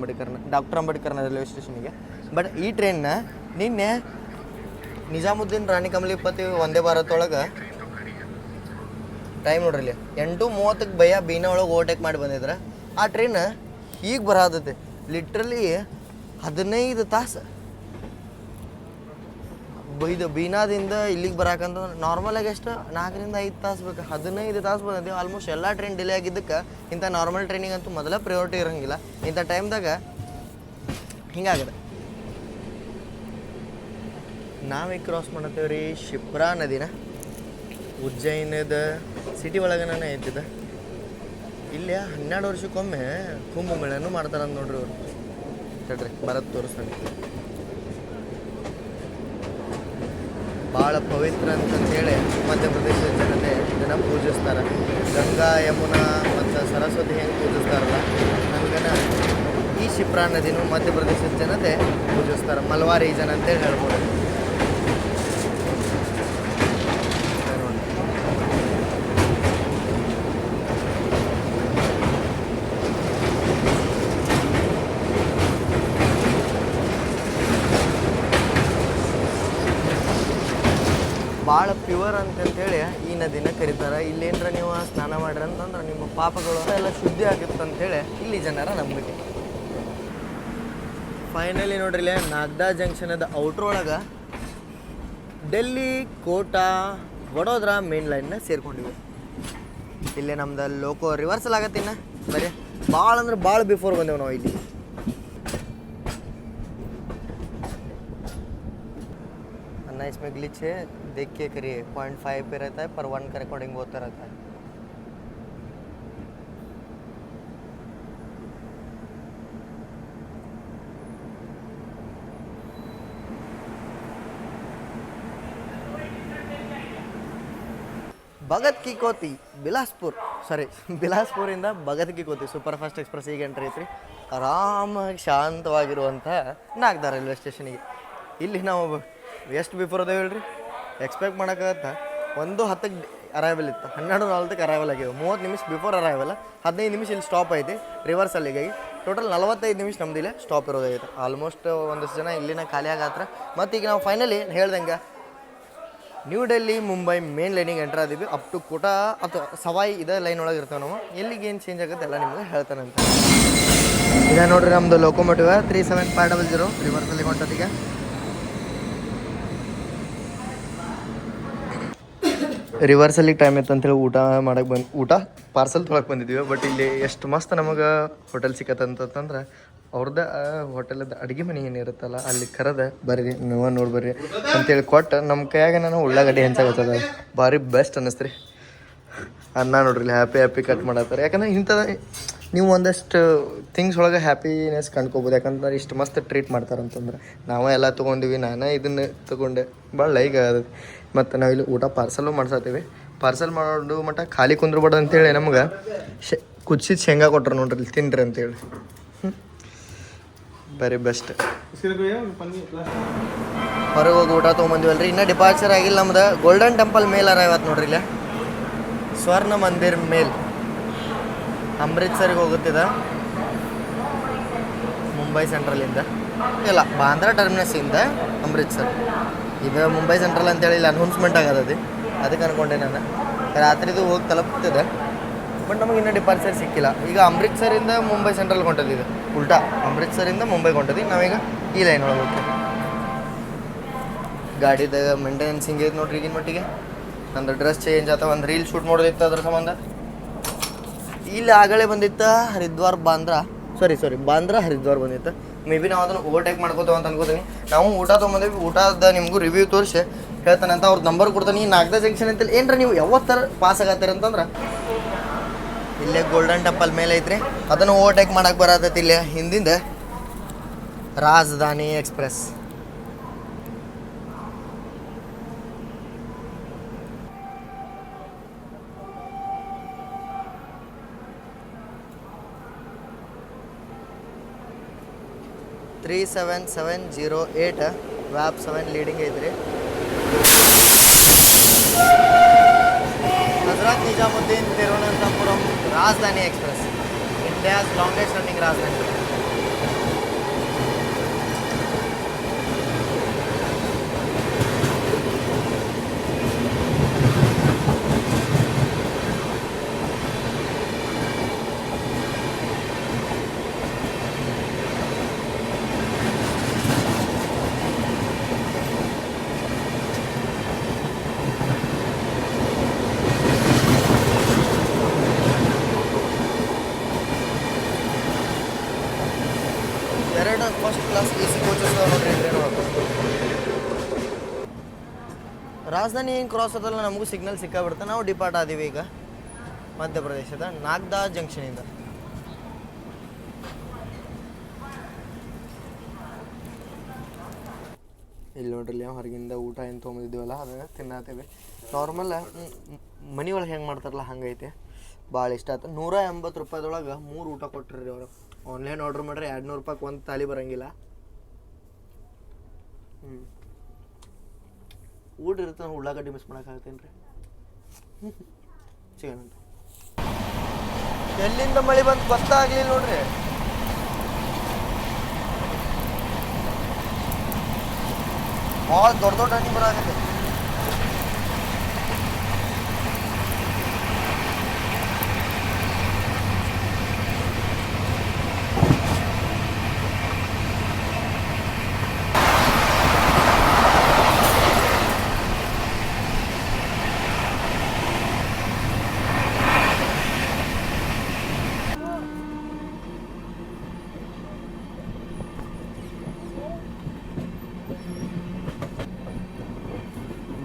ಅಂಬೇಡ್ಕರ್ ನಗರ ರೈಲ್ವೆ ಸ್ಟೇಷನಿಗೆ. ಬಟ್ ಈ ಟ್ರೈನ್ನ ನಿನ್ನೆ ನಿಜಾಮುದ್ದೀನ್ ರಾಣಿ ಕಮಲಿಪತಿ ವಂದೇ ಭಾರತ್ ಒಳಗೆ ಟೈಮ್ ನೋಡ್ರಿ ಇಲ್ಲಿ 8:30ಕ್ಕೆ ಭಯ ಬೀನಾ ಒಳಗೆ ಓವರ್ಟೇಕ್ ಮಾಡಿ ಬಂದಿದ್ರೆ ಆ ಟ್ರೈನ್ ಹೀಗೆ ಬರತೈತಿ. ಲಿಟ್ರಲಿ 15 ತಾಸು ಇದು ಬೀನಾದಿಂದ ಇಲ್ಲಿಗೆ ಬರಾಕಂತ ನಾರ್ಮಲಾಗಿ ಎಷ್ಟು 4ರಿಂದ 5 ತಾಸು ಬೇಕು. 15 ತಾಸು ಬಂದಿದ್ದೀವಿ. ಆಲ್ಮೋಸ್ಟ್ ಎಲ್ಲ ಟ್ರೈನ್ ಡಿಲೇ ಆಗಿದ್ದಕ್ಕೆ ಇಂಥ ನಾರ್ಮಲ್ ಟ್ರೈನಿಗಂತೂ ಮೊದಲ ಪ್ರಿಯಾರಿಟಿ ಇರೋಂಗಿಲ್ಲ. ಇಂಥ ಟೈಮ್ದಾಗ ಹಿಂಗಾಗದೆ. ನಾವೀಗ ಕ್ರಾಸ್ ಮಾಡತ್ತೇವೆ ರೀ ಶಿಪ್ರಾ ನದಿನ. ಉಜ್ಜಯಿನದ ಸಿಟಿ ಒಳಗನೇ ಐತಿದ. ಇಲ್ಲಿ 12 ವರ್ಷಕ್ಕೊಮ್ಮೆ ಕುಂಭಮೇಳನೂ ಮಾಡ್ತಾರಂತ ನೋಡ್ರಿ ಅವರು. ತಡ್ರಿ ಬರತ್ ತೋರಿಸ್ತಾನೆ. ಭಾಳ ಪವಿತ್ರ ಅಂತಂತೇಳಿ ಮಧ್ಯಪ್ರದೇಶದ ಜನತೆ ಇದನ್ನು ಪೂಜಿಸ್ತಾರೆ. ಗಂಗಾ ಯಮುನಾ ಮತ್ತು ಸರಸ್ವತಿ ಹೆಂಗೆ ಪೂಜಿಸ್ತಾರಲ್ಲ ಹಂಗನ ಈ ಶಿಪ್ರಾ ನದಿನೂ ಮಧ್ಯಪ್ರದೇಶದ ಜನತೆ ಪೂಜಿಸ್ತಾರೆ. ಮಲ್ವಾರಿ ಜನ ಅಂತೇಳಿ ಹೇಳ್ಬೋದು. ಭಾಳ ಪ್ಯೂರ್ ಅಂತಂತೇಳಿ ಈ ನದಿನ ಕರೀತಾರೆ. ಇಲ್ಲೇನ್ರ ನೀವು ಸ್ನಾನ ಮಾಡ್ರಿ ಅಂತಂದ್ರೆ ನಿಮ್ಮ ಪಾಪಗಳು ಎಲ್ಲ ಶುದ್ಧಿ ಆಗುತ್ತೆ ಅಂತೇಳಿ ಇಲ್ಲಿ ಜನರ ನಂಬಿಕೆ. ಫೈನಲಿ ನೋಡ್ರಿ ಇಲ್ಲೇ ನಾಗ್ದಾ ಜಂಕ್ಷನದ ಔಟ್ರೊಳಗೆ ಡೆಲ್ಲಿ, ಕೋಟಾ, ವಡೋದರಾ ಮೇನ್ ಲೈನ್ನ ಸೇರ್ಕೊಂಡಿವಿ. ಇಲ್ಲೇ ನಮ್ದು ಲೋಕೋ ರಿವರ್ಸಲ್ ಆಗತ್ತೆ. ಇನ್ನು ಬರೀ ಭಾಳ ಅಂದ್ರೆ ಭಾಳ ಬಿಫೋರ್ ಬಂದೇವು ನಾವು ಇಲ್ಲಿ. अन्ना इसमें ग्लिच है, देख के करिए. 0.5 पे रहता है पर 1 का रिकॉर्डिंग होता रहता है. ಭಗತ್ ಕಿ ಕೋತಿ ಬಿಲಾಸ್ಪುರ್, ಸಾರಿ ಬಿಲಾಸ್ಪುರಿಂದ ಭಗತ್ ಕಿ ಕೋತಿ ಸೂಪರ್ ಫಾಸ್ಟ್ ಎಕ್ಸ್ಪ್ರೆಸ್ ಈಗ ಎಂಟ್ರಿ ಐತ್ರಿ. ಆರಾಮಾಗಿ ಶಾಂತವಾಗಿರುವಂಥ ನಾಗ್ದಾ ರೈಲ್ವೆ ಸ್ಟೇಷನಿಗೆ. ಇಲ್ಲಿ ನಾವು ಎಷ್ಟು ಬಿಫೋರ್ ಅದೇವೆ ಹೇಳ್ರಿ, ಎಕ್ಸ್ಪೆಕ್ಟ್ ಮಾಡೋಕ್ಕಾಗತ್ತ 1:10 ಅರೈವಲ್ ಇತ್ತು, 12:40 ಅರೈವಲ್ ಆಗಿವೆ. 30 ನಿಮಿಷ ಬಿಫೋರ್ ಅರೈವಲ್, 15 ನಿಮಿಷ ಇಲ್ಲಿ ಸ್ಟಾಪ್ ಐತಿ ರಿವರ್ಸಲ್ಲಿಗೆ. ಟೋಟಲ್ 45 ನಿಮಿಷ ನಮ್ದು ಇಲ್ಲೇ ಸ್ಟಾಪ್ ಇರೋದೈತೆ. ಆಲ್ಮೋಸ್ಟ್ ಒಂದಷ್ಟು ಜನ ಇಲ್ಲಿನ ಖಾಲಿ ಆಗತ್ರ. ಮತ್ತು ಈಗ ನಾವು ಫೈನಲಿ ಹೇಳ್ದಂಗೆ ನ್ಯೂ ಡೆಲ್ಲಿ ಮುಂಬೈ ಮೇನ್ ಲೈನಿಗೆ ಎಂಟ್ರ್ ಆದೀವಿ. ಅಪ್ ಟು ಕೋಟಾ ಅಥವಾ ಸವಾಯಿ ಇದೇ ಲೈನ್ ಒಳಗೆ ಇರ್ತೇವೆ ನಾವು. ಎಲ್ಲಿಗೆ ಏನು ಚೇಂಜ್ ಆಗುತ್ತೆ ಎಲ್ಲ ನಿಮ್ಗೆ ಹೇಳ್ತಾನಂತ. ಈಗ ನೋಡ್ರಿ ನಮ್ಮದು ಲೋಕೋಮೋಟಿವ್ 37500 ರಿವರ್ಸಲ್ಲಿ ಹೊಂಟದೀಗ. ರಿವರ್ಸಲ್ಲಿ ಟೈಮ್ ಇತ್ತು ಅಂತೇಳಿ ಊಟ ಮಾಡಕ್ಕೆ ಊಟ ಪಾರ್ಸಲ್ ತೊಳಕ್ಕೆ ಬಂದಿದ್ದೀವಿ. ಬಟ್ ಇಲ್ಲಿ ಎಷ್ಟು ಮಸ್ತ್ ನಮಗೆ ಹೋಟೆಲ್ ಸಿಕ್ಕತ್ತಂತಂದ್ರೆ ಅವ್ರದ್ದು ಹೋಟೆಲದ ಅಡುಗೆ ಮನೆ ಏನಿರುತ್ತಲ್ಲ ಅಲ್ಲಿ ಕರೆದ ಬರ್ರಿ ನೀವು ನೋಡಿ ಬರ್ರಿ ಅಂತೇಳಿ ಕೊಟ್ಟು ನಮ್ಮ ಕೈಯಾಗ ನಾನು ಉಳ್ಳಾಗಡ್ಡಿ ಹೆಂಚಾಗತ್ತದ ಭಾರಿ ಬೆಸ್ಟ್ ಅನ್ನಿಸ್ತ್ರಿ. ಅನ್ನ ನೋಡ್ರಿ ಇಲ್ಲಿ ಹ್ಯಾಪಿ ಕಟ್ ಮಾಡತ್ತಾರೆ. ಯಾಕಂದ್ರೆ ಇಂಥದ್ದು ನೀವು ಒಂದಷ್ಟು ಥಿಂಗ್ಸ್ ಒಳಗೆ ಹ್ಯಾಪಿನೆಸ್ ಕಂಡ್ಕೋಬೋದು. ಯಾಕಂದ್ರೆ ಇಷ್ಟು ಮಸ್ತ್ ಟ್ರೀಟ್ ಮಾಡ್ತಾರಂತಂದ್ರೆ ನಾವೇ ಎಲ್ಲ ತೊಗೊಂಡಿವಿ, ನಾನೇ ಇದನ್ನು ತೊಗೊಂಡೆ, ಭಾಳ ಲೈಕ್ ಆಗತ್ತೆ. ಮತ್ತು ನಾವಿಲ್ಲಿ ಊಟ ಪಾರ್ಸಲ್ಲು ಮಾಡ್ಸತ್ತೀವಿ. ಪಾರ್ಸಲ್ ಮಾಡೋ ಮಟ್ಟ ಖಾಲಿ ಕುಂದ್ರಬೇಡ ಅಂತೇಳಿ ನಮ್ಗೆ ಕುದಿಸಿದ ಶೇಂಗಾ ಕೊಟ್ರು ನೋಡ್ರಿ ಇಲ್ಲಿ ತಿನ್ನಿರಿ ಅಂತೇಳಿ. Very best. ಹೊರಗೆ ಹೋಗಿ ಊಟ ತೊಗೊಂಬಂದಿವಲ್ರಿ. ಇನ್ನೂ ಡಿಪಾರ್ಚರ್ ಆಗಿಲ್ಲ ನಮ್ದು. ಗೋಲ್ಡನ್ ಟೆಂಪಲ್ ಮೇಲ್ ಅರೈವತ್ತು ನೋಡ್ರಿ ಇಲ್ಲೇ, ಸ್ವರ್ಣ ಮಂದಿರ್ ಮೇಲ್ ಅಮೃತ್ಸರಿಗೆ ಹೋಗುತ್ತಿದೆ ಮುಂಬೈ ಸೆಂಟ್ರಲಿಂದ. ಇಲ್ಲ, ಬಾಂದ್ರಾ ಟರ್ಮಿನಸ್ಸಿಂದ ಅಮೃತ್ಸರ್. ಇದು ಮುಂಬೈ ಸೆಂಟ್ರಲ್ ಅಂತೇಳಿ ಇಲ್ಲಿ ಅನೌನ್ಸ್ಮೆಂಟ್ ಆಗತ್ತೆ, ಅದಕ್ಕೆ ಅನ್ಕೊಂಡೆ ನಾನು. ರಾತ್ರಿದು ಹೋಗಿ ತಲುಪ್ತಿದೆ, ಬಟ್ ನಮಗೆ ಇನ್ನೂ ಡಿಪಾರ್ಚರ್ ಸಿಕ್ಕಿಲ್ಲ. ಈಗ ಅಮೃತ್ಸರಿಂದ ಮುಂಬೈ ಸೆಂಟ್ರಲ್ಗೆ ಹೊಂಟದಿದೆ, ಉಲ್ಟಾ ಅಮೃತ್ಸರಿಂದ ಮುಂಬೈಗೆ ಹೊಂಟದಿ. ನಾವೀಗ ಈ ಲೈನ್ ಒಳಗೆ ಹೋಗ್ತೀವಿ. ಗಾಡಿದಾಗ ಮೇಂಟೆನೆನ್ಸ್ ಹಿಂಗೆ ಐತೆ ನೋಡ್ರಿ ಈಗಿನ ಮಟ್ಟಿಗೆ. ನಂದು ಡ್ರೆಸ್ ಚೇಂಜ್ ಆತ, ಒಂದು ರೀಲ್ ಶೂಟ್ ಮಾಡೋದಿತ್ತು ಅದ್ರ ಸಂಬಂಧ. ಇಲ್ಲಿ ಆಗಲೇ ಬಂದಿತ್ತು ಹರಿದ್ವಾರ್ ಬಾಂದ್ರಾ, ಸಾರಿ ಬಾಂದ್ರಾ ಹರಿದ್ವಾರ್ ಬಂದಿತ್ತು. ಮೇ ಬಿ ನಾವು ಅದನ್ನು ಓವರ್ಟೇಕ್ ಮಾಡ್ಕೋತೇವೆ ಅಂತ ಅನ್ಕೋತೀನಿ. ನಾವು ಊಟ ತೊಗೊಂಬಂದಿವಿ, ಊಟದ ನಿಮಗೂ ರಿವ್ಯೂ ತೋರಿಸಿ ಹೇಳ್ತಾನೆ ಅಂತ ಅವ್ರ ನಂಬರ್ ಕೊಡ್ತಾನೆ. ಈ ನಾಗ್ದಾ ಜಂಕ್ಷನ್ ಅಂತೇಳಿ ಏನ್ರ ನೀವು ಯಾವತ್ತರ ಪಾಸ್ ಆಗತ್ತೀರ ಅಂತಂದ್ರೆ ಇಲ್ಲೇ ಗೋಲ್ಡನ್ ಟೆಂಪಲ್ ಮೇಲೆ ಐತ್ರಿ, ಅದನ್ನು ಓವರ್ಟೇಕ್ ಮಾಡಕ್ಕೆ ಬರತೈತಿ. ಇಲ್ಲೇ ಹಿಂದಿಂದ ರಾಜಧಾನಿ ಎಕ್ಸ್ಪ್ರೆಸ್. $37708 ವ್ಯಾಪ್ 7 ಲೀಡಿಂಗ್ ಐತ್ರಿ. ಹಜರತ್ ನಿಜಾಮುದ್ದೀನ್ ತಿರುವನಂತಪುರಂ ರಾಜಧಾನಿ ಎಕ್ಸ್ಪ್ರೆಸ್, ಇಂಡಿಯಾಸ್ ಲಾಂಗೆಸ್ಟ್ ರನ್ನಿಂಗ್ ರಾಜಧಾನಿ. ಫಸ್ಟ್ ಕ್ಲಾಸ್ AC ಕೋಚಸ್ ನೋಡ್ರಿ ಟ್ರೈನ್ ಒಳಗೆ. ರಾಜಧಾನಿ ಹಿಂಗೆ ಕ್ರಾಸ್ ಆದಲ್ಲ ನಮಗೂ ಸಿಗ್ನಲ್ ಸಿಕ್ಕಾಬಿಡ್ತಾ. ನಾವು ಡಿಪಾರ್ಟ್ ಆದೀವಿ ಈಗ ಮಧ್ಯಪ್ರದೇಶದ ನಾಗ್ದಾ ಜಂಕ್ಷನಿಂದ. ಇಲ್ಲಿ ನೋಡ್ರಿ ಹೊರಗಿಂದ ಊಟ ಏನು ತೊಗೊಂಡಿದ್ದೀವಲ್ಲ ಅದನ್ನು ತಿನ್ನತ್ತೇವೆ. ನಾರ್ಮಲ್ ಮನೆ ಒಳಗೆ ಹೆಂಗೆ ಮಾಡ್ತಾರಲ್ಲ ಹಂಗೈತೆ, ಭಾಳ ಇಷ್ಟ ಆಯ್ತು. $180 3 ಊಟ ಕೊಟ್ಟಿರಿ ಅವರು. ಆನ್ಲೈನ್ ಆರ್ಡ್ರ್ ಮಾಡ್ರೆ $200 ಒಂದು ತಾಲಿ ಬರೋಂಗಿಲ್ಲ. ಊಟ ಇರುತ್ತೆ, ನಾವು ಉಳ್ಳಾಗಡ್ಡಿ ಮಿಸ್ ಮಾಡೋಕ್ಕಾಗತ್ತೇನು ರೀ. ಚಿಕನ್ ಅಂತ ಎಲ್ಲಿಂದ ಮಳೆ ಬಂದು ಗೊತ್ತಾಗಲಿಲ್ಲ ನೋಡ್ರಿ. ಭಾಳ ದೊಡ್ಡ ಹಣ್ಣಿ ಬರಾಕತ್ತೆ.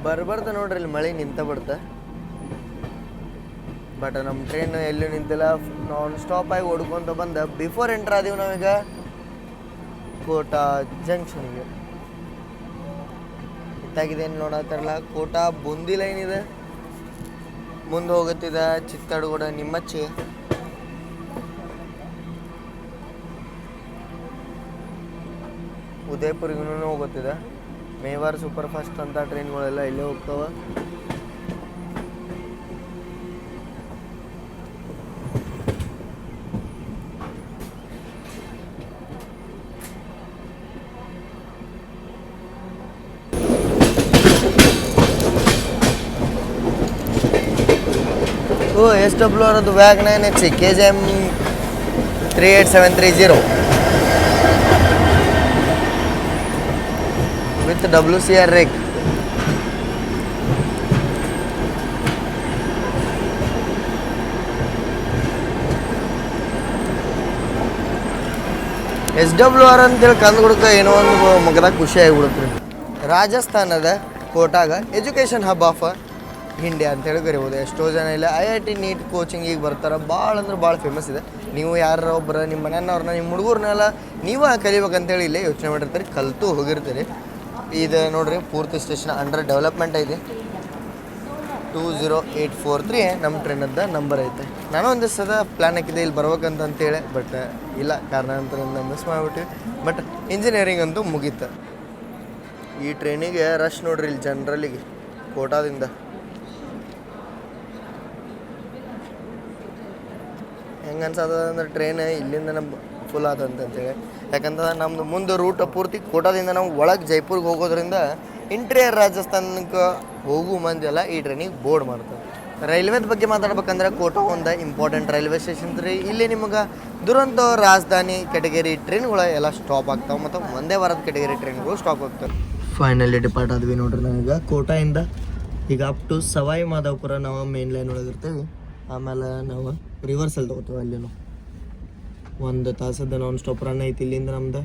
ಬರ್ಬಾರ್ದ ನೋಡ್ರಿ ಇಲ್ಲಿ ಮಳೆ ನಿಂತ ಬಿಡ್ತ. ಬಟ್ ನಮ್ಮ ಟ್ರೈನ್ ಎಲ್ಲೂ ನಿಂತಿಲ್ಲ, ನಾನ್ ಸ್ಟಾಪ್ ಆಗಿ ಓಡ್ಕೊಂತ ಬಂದ ಬಿಫೋರ್ ಎಂಟ್ರ್ ಆದೀವಿ ನಾವೀಗ ಕೋಟಾ ಜಂಕ್ಷನ್ಗೆ. ಇತ್ತಾಗಿದೇನು ನೋಡತ್ತಾರಲ್ಲ, ಕೋಟಾ ಬುಂದಿ ಲೈನ್ ಇದೆ, ಮುಂದೆ ಹೋಗುತ್ತಿದ ಚಿತ್ತಾಡಗೂಡ ನಿಮ್ಮಚ್ಚಿ, ಉದಯಪುರಿಗೂ ಹೋಗುತ್ತಿದೆ. ಮೇವಾರ್ ಸೂಪರ್ ಫಾಸ್ಟ್ ಅಂತ ಟ್ರೈನ್ಗಳೆಲ್ಲ ಇಲ್ಲೇ ಹೋಗ್ತಾವ. SW ಅದು ವ್ಯಾಗ್ನೈನ್ HC KJM 38730 with WCR rake. SWR ಅಂತೇಳಿ ಕಂಡು ಹುಡುಕ ಏನೋ ಒಂದು ಮಗದಾಗ ಖುಷಿ ಆಗಿಬಿಡುತ್ತೆ. ರಾಜಸ್ಥಾನದ ಕೋಟಾಗ ಎಜುಕೇಷನ್ ಹಬ್ ಆಫ್ ಇಂಡಿಯಾ ಅಂತೇಳಿ ಕರಿಬೋದು. ಎಷ್ಟೋ ಜನ ಇಲ್ಲ IIT ನೀಟ್ ಕೋಚಿಂಗಿಗೆ ಬರ್ತಾರೆ. ಭಾಳ ಅಂದ್ರೆ ಭಾಳ ಫೇಮಸ್ ಇದೆ. ನೀವು ಯಾರ ಒಬ್ಬರು ನಿಮ್ಮ ಮನೆಯವ್ರನ್ನ ನಿಮ್ಮ ಹುಡುಗರ್ನೆಲ್ಲ ನೀವು ಕಲಿಬೇಕಂತೇಳಿ ಇಲ್ಲೇ ಯೋಚನೆ ಮಾಡಿರ್ತೀರಿ, ಕಲಿತು ಹೋಗಿರ್ತೀರಿ. ಇದು ನೋಡಿರಿ ಪೂರ್ತಿ ಸ್ಟೇಷನ್ ಅಂಡರ್ ಡೆವಲಪ್ಮೆಂಟ್ ಐತಿ. 20843 ನಮ್ಮ ಟ್ರೈನದ್ದು ನಂಬರ್ ಐತೆ. ನಾನು ಒಂದು ಸದ ಪ್ಲ್ಯಾನ್ ಹಾಕಿದ್ದೆ ಇಲ್ಲಿ ಬರ್ಬೇಕಂತೇಳಿ, ಬಟ್ ಇಲ್ಲ ಕಾರಣಾಂತರದಿಂದ ಮಿಸ್ ಮಾಡಿಬಿಟ್ಟಿವಿ. ಬಟ್ ಇಂಜಿನಿಯರಿಂಗ್ ಅಂತೂ ಮುಗೀತು. ಈ ಟ್ರೈನಿಗೆ ರಶ್ ನೋಡ್ರಿ ಇಲ್ಲಿ ಜನರಲ್ಲಿಗೆ ಕೋಟಾದಿಂದ. ಹೆಂಗೆ ಅನ್ಸದ ಅಂದ್ರೆ ಟ್ರೈನ್ ಇಲ್ಲಿಂದ ನಮ್ಮ ಫುಲ್ ಆತಂತೇಳಿ. ಯಾಕಂದ್ರೆ ನಮ್ಮದು ಮುಂದೆ ರೂಟ್ ಪೂರ್ತಿ ಕೋಟಾದಿಂದ ನಾವು ಒಳಗೆ ಜೈಪುರ್ಗೆ ಹೋಗೋದ್ರಿಂದ ಇಂಟೀರಿಯರ್ ರಾಜಸ್ಥಾನಕ್ಕೆ ಹೋಗೋ ಮಂದಿ ಎಲ್ಲ ಈ ಟ್ರೈನಿಗೆ ಬೋರ್ಡ್ ಮಾಡ್ತಾರೆ. ರೈಲ್ವೇದ ಬಗ್ಗೆ ಮಾತಾಡ್ಬೇಕಂದ್ರೆ ಕೋಟಾ ಒಂದು ಇಂಪಾರ್ಟೆಂಟ್ ರೈಲ್ವೆ ಸ್ಟೇಷನ್ ರೀ. ಇಲ್ಲಿ ನಿಮಗೆ ದುರಂತ ರಾಜಧಾನಿ ಕೆಟಗರಿ ಟ್ರೈನ್ಗಳು ಎಲ್ಲ ಸ್ಟಾಪ್ ಆಗ್ತಾವೆ, ಮತ್ತು ಒಂದೇ ವಾರದ ಕೆಟಗರಿ ಟ್ರೈನ್ಗಳು ಸ್ಟಾಪ್ ಆಗ್ತವೆ. ಫೈನಲಿ ಡಿಪಾರ್ಟ್ ಆದ್ವಿ ನೋಡ್ರಿ ನಾವೀಗ ಕೋಟಾಯಿಂದ. ಈಗ ಅಪ್ ಟು ಸವಾಯಿ ಮಾಧವಪುರ ನಾವು ಮೇನ್ ಲೈನ್ ಒಳಗಿರ್ತೀವಿ. ಆಮೇಲೆ ನಾವು ರಿವರ್ಸಲ್ಲಿ ತೊಗೋತೀವಿ. ಅಲ್ಲಿನೂ 1 ತಾಸದ ನಾನ್ ಸ್ಟಾಪ್ ರನ್ ಐತಿ ಇಲ್ಲಿಂದ ನಮ್ದು.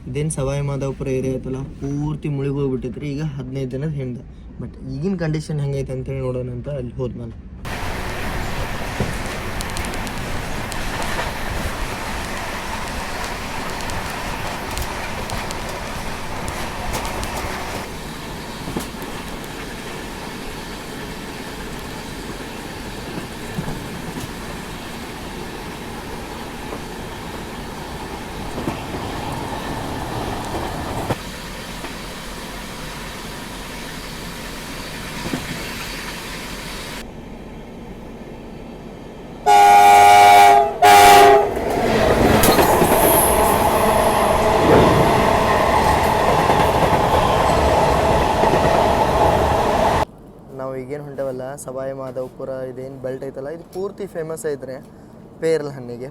ಇದೇನು ಸವಾಯಿ ಮಾಧವಪುರ ಏರಿಯಾ ಐತಲ್ಲ ಪೂರ್ತಿ ಮುಳುಗಿ ಹೋಗ್ಬಿಟ್ಟೈತ್ರಿ ಈಗ 15 ದಿನದ ಹಿಂದೆ. ಬಟ್ ಈಗಿನ ಕಂಡೀಷನ್ ಹೆಂಗೈತೆ ಅಂತೇಳಿ ನೋಡೋಣ ಅಂತ ಅಲ್ಲಿ ಹೋದ್ಮೇಲೆ. ಈಗೇನು ಹೊಂಟವಲ್ಲ ಸವಾಯಿ ಮಾಧವಪುರ, ಇದೇನು ಬೆಲ್ಟ್ ಐತಲ್ಲ ಇದು ಪೂರ್ತಿ ಫೇಮಸ್ ಐತ್ರಿ ಪೇರ್ಲ ಹಣ್ಣಿಗೆ.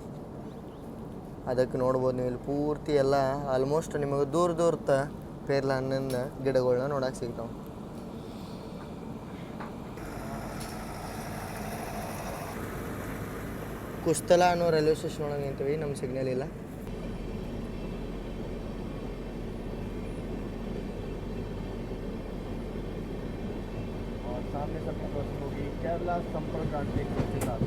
ಅದಕ್ಕೆ ನೋಡ್ಬೋದು ನೀವು ಇಲ್ಲಿ ಪೂರ್ತಿ ಎಲ್ಲ ಆಲ್ಮೋಸ್ಟ್ ನಿಮಗೆ ದೂರ ಪೇರ್ಲ ಹಣ್ಣಿನ ಗಿಡಗಳನ್ನ ನೋಡಕ್ಕೆ ಸಿಗ್ತಾವೆ. ಕುಸ್ತಲ ಅನ್ನೋ ರೈಲ್ವೆ ಸ್ಟೇಷನ್ ಒಳಗೆ ನಿಂತೀವಿ, ನಮ್ಮ ಸಿಗ್ನಲ್ ಇಲ್ಲ. सामने सबकी बस होगी केरला संपर्क क्रांति के साथ।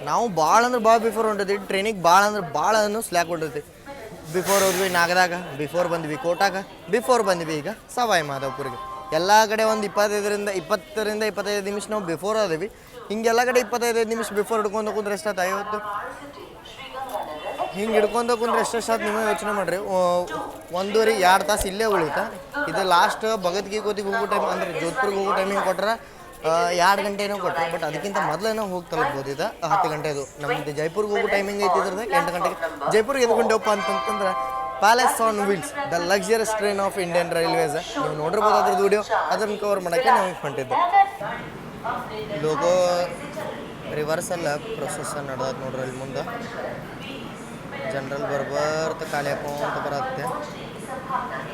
ನಾವು ಭಾಳ ಅಂದ್ರೆ ಭಾಳ ಬಿಫೋರ್ ಹೊಂಟೈತಿ ಟ್ರೈನಿಗೆ. ಭಾಳ ಅಂದ್ರೆ ಭಾಳ ಸ್ಲ್ಯಾಕ್ ಹೊಂಟೈತಿ. ಬಿಫೋರ್ ಹೋದ್ವಿ ನಾಗದಾಗ, ಬಿಫೋರ್ ಬಂದ್ವಿ ಕೋಟಾಗ, ಬಿಫೋರ್ ಬಂದ್ವಿ ಈಗ ಸವಾಯಿ ಮಾಧವಪುರಿಗೆ. ಎಲ್ಲ ಕಡೆ ಒಂದು 20-25 ನಿಮಿಷ ನಾವು ಬಿಫೋರ್ ಅದೇವಿ. ಹಿಂಗೆಲ್ಲ ಕಡೆ 25 ನಿಮಿಷ ಬಿಫೋರ್ ಹಿಡ್ಕೊಂಡು ಕುಂದ್ರೆ ಎಷ್ಟಾಯ್ತು 50. ಹಿಂಗೆ ಹಿಡ್ಕೊಂಡು ಕುಂದ್ರೆ ಎಷ್ಟಾಯ್ತು ನೀವು ಯೋಚನೆ ಮಾಡಿರಿ. 1.5-2 ತಾಸು ಇಲ್ಲೇ ಉಳಿತಾ. ಇದು ಲಾಸ್ಟ್ ಭಗತ್ಗಿ ಕೋತಿಗೆ ಹೋಗೋ ಟೈಮ್ ಅಂದರೆ ಜೋಧ್ಪುರ್ಗೆ ಹೋಗೋ ಟೈಮಿಂಗ್ ಕೊಟ್ರೆ 2 ಗಂಟೆನೋ ಕೊಟ್ಟರು. ಬಟ್ ಅದಕ್ಕಿಂತ ಮೊದಲೇನೋ ಹೋಗಿ ತಲುಪ್ಬೋದು. ಇದು 10 ಗಂಟೆದು. ನಮ್ಮದು ಜೈಪುರ್ಗೆ ಹೋಗೋ ಟೈಮಿಂಗ್ ಐತಿ ಇದ್ರದ್ದು 8 ಗಂಟೆಗೆ. ಜೈಪುರ್ಗೆ ಎದ್ಕೊಂಡವಪ್ಪ ಅಂತಂತಂದ್ರೆ palace on wheels the luxurious train of Indian railways. ನೀವು ನೋಡಿರ್ಬೋದು ಅದ್ರದ್ದು ವಿಡಿಯೋ. ಅದನ್ನು ಕವರ್ ಮಾಡೋಕ್ಕೆ ನಾವು ಹೊಂಟಿದ್ದು. ಲೋಗೋ ರಿವರ್ಸಲ್ಲ ಪ್ರೊಸೆಸ್ ನಡೆದದ್ದು ನೋಡ್ರಿ. ಅಲ್ಲಿ ಮುಂದೆ ಜನರಲ್ ಬರ್ಬರ್ತ ಖಾಲಿ ಹಾಕೊಂತ ಬರತ್ತೆ